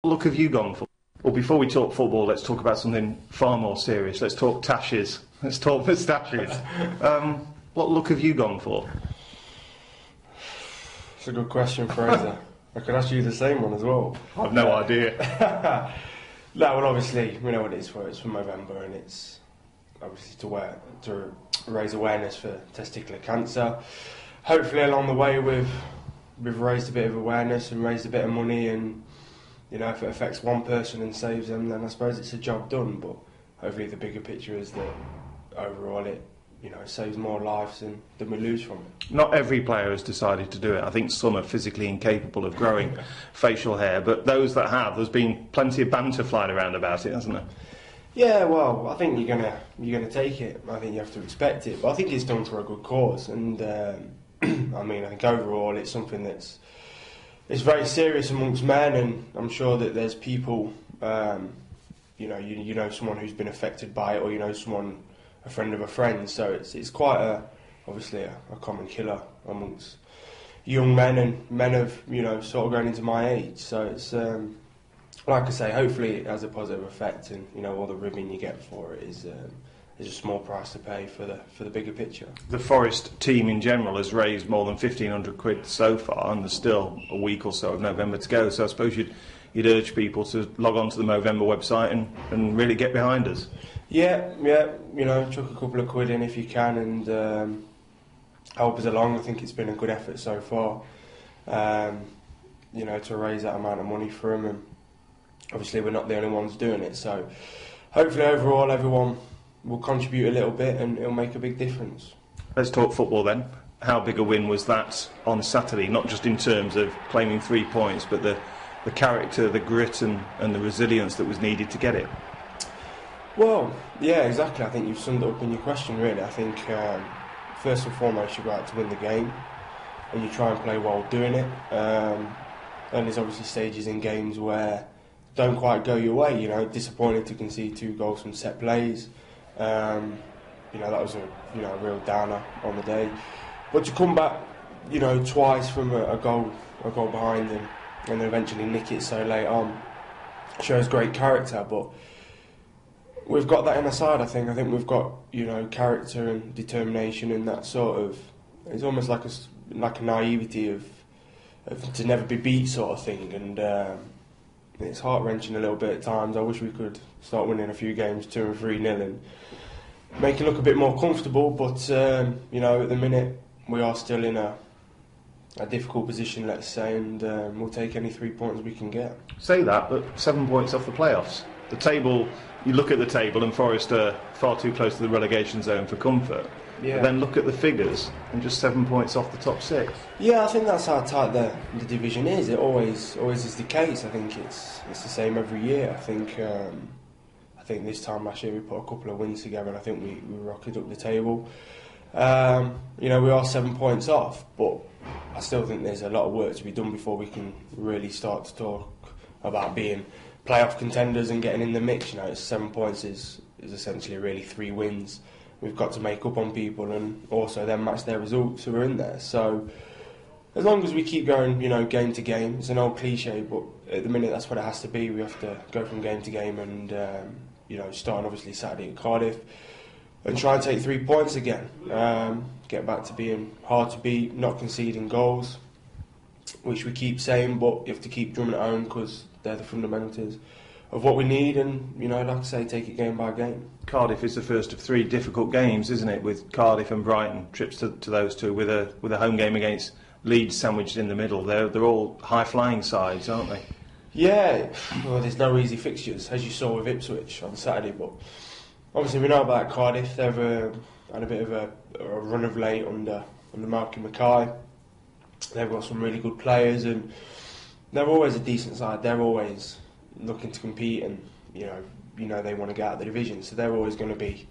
look have you gone for? Well, before we talk football, let's talk about something far more serious. Let's talk tashes. Let's talk moustaches. What look have you gone for? It's a good question, Fraser. I could ask you the same one as well. I've no idea. No, well, obviously, we know what it is for. It's for Movember, and it's obviously to raise awareness for testicular cancer. Hopefully, along the way, we've raised a bit of awareness and raised a bit of money, and if it affects one person and saves them, then I suppose it's a job done. But hopefully, the bigger picture is that overall, it saves more lives than we lose from it. Not every player has decided to do it. I think some are physically incapable of growing facial hair, but those that have, there's been plenty of banter flying around about it, hasn't there? Yeah, well, I think you're gonna take it. I think you have to expect it, but I think it's done for a good cause. And I think overall it's something it's very serious amongst men, and I'm sure that there's people, you know someone who's been affected by it, or someone, a friend of a friend. So it's quite obviously a common killer amongst young men and men of sort of going into my age. So it's like I say, hopefully it has a positive effect, and all the ribbing you get for it is a small price to pay for the bigger picture. The Forest team in general has raised more than £1,500 so far, and there's still a week or so of November to go. So I suppose you'd urge people to log on to the Movember website and really get behind us. Yeah, chuck a couple of quid in if you can, and help us along. I think it's been a good effort so far, to raise that amount of money for them. And obviously we're not the only ones doing it, so hopefully overall everyone will contribute a little bit and it'll make a big difference. Let's talk football then. How big a win was that on Saturday? Not just in terms of claiming 3 points, but the character, the grit and the resilience that was needed to get it. Well, yeah, exactly. I think you've summed it up in your question, really. I think first and foremost you go out to win the game, and you try and play well doing it. And there's obviously stages in games where don't quite go your way. Disappointed to concede 2 goals from set plays. That was a real downer on the day. But to come back, twice from a goal behind and then eventually nick it so late on shows great character. But we've got that in our side. I think we've got character and determination, and that sort of, it's almost like a naivety of to never be beat sort of thing. And it's heart-wrenching a little bit at times. I wish we could start winning a few games 2 and 3-0 and make it look a bit more comfortable. But at the minute we are still in a difficult position, let's say, and we'll take any 3 points we can get. Say that, but 7 points off the playoffs. The table, you look at the table and Forest are far too close to the relegation zone for comfort. Yeah. But then look at the figures and just 7 points off the top 6. Yeah, I think that's how tight the division is. It always is the case. I think it's the same every year. I think this time last year we put a couple of wins together, and I think we rocketed up the table. We are 7 points off, but I still think there's a lot of work to be done before we can really start to talk about being playoff contenders and getting in the mix. 7 points is essentially really 3 wins. We've got to make up on people and also then match their results who are in there. So as long as we keep going, game to game, it's an old cliche, but at the minute that's what it has to be. We have to go from game to game and, starting obviously Saturday at Cardiff and try and take 3 points again. Get back to being hard to beat, not conceding goals, which we keep saying, but you have to keep drumming it home because they're the fundamentals of what we need, and like I say, take it game by game. Cardiff is the first of 3 difficult games, isn't it? With Cardiff and Brighton, trips to those two, with a home game against Leeds sandwiched in the middle. They're all high flying sides, aren't they? Yeah, well, there's no easy fixtures, as you saw with Ipswich on Saturday. But obviously we know about Cardiff. They've had a bit of a run of late under Malky Mackay. They've got some really good players, and they're always a decent side. They're always looking to compete, and they want to get out of the division, so they're always going to be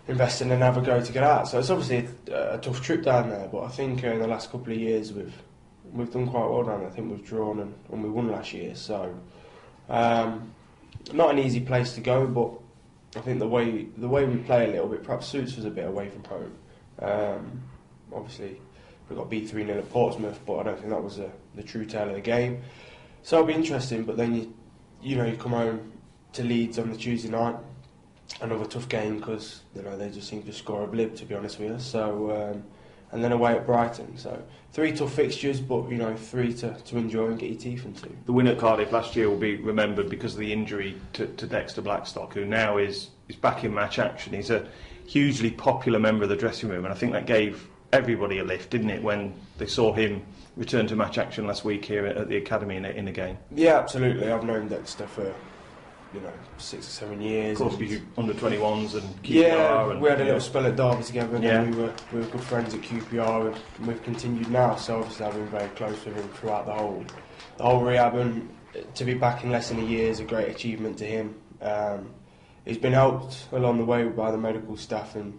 investing and have a go to get out. So it's obviously a tough trip down there, but I think in the last couple of years we've done quite well down there. I think we've drawn and we won last year, so not an easy place to go, but I think the way we play a little bit perhaps suits us a bit away from home. Obviously we got beat 3-0 at Portsmouth, but I don't think that was the true tale of the game. So it'll be interesting, but then you come home to Leeds on the Tuesday night, another tough game because they just seem to score a blib, to be honest with you. So and then away at Brighton. So 3 tough fixtures, but 3 to enjoy and get your teeth into. The win at Cardiff last year will be remembered because of the injury to Dexter Blackstock, who now is back in match action. He's a hugely popular member of the dressing room, and I think that gave everybody a lift, didn't it, when they saw him return to match action last week here at the academy in a game? Yeah, absolutely. I've known Dexter for 6 or 7 years. Of course, because you're under 21s and QPR. Yeah, and we had a little spell at Derby together, and yeah. then we were good friends at QPR, and we've continued now. So obviously, I've been very close with him throughout the whole rehab, and to be back in less than a year is a great achievement to him. He's been helped along the way by the medical staff and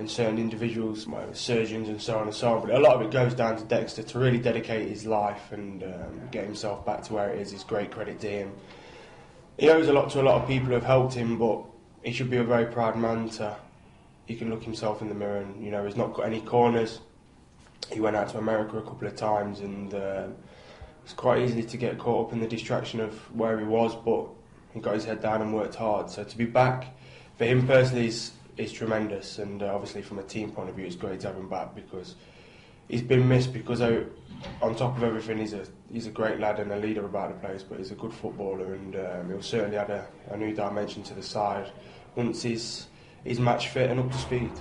certain individuals, surgeons and so on and so on. But a lot of it goes down to Dexter to really dedicate his life and get himself back to where it is. It's great credit to him. He owes a lot to a lot of people who have helped him, but he should be a very proud man. He can look himself in the mirror and he's not got any corners. He went out to America a couple of times, and it's quite easy to get caught up in the distraction of where he was, but he got his head down and worked hard. So to be back for him personally is tremendous, and obviously from a team point of view it's great to have him back, because he's been missed, because on top of everything he's a great lad and a leader about the place, but he's a good footballer, and he'll certainly add a new dimension to the side once he's match fit and up to speed.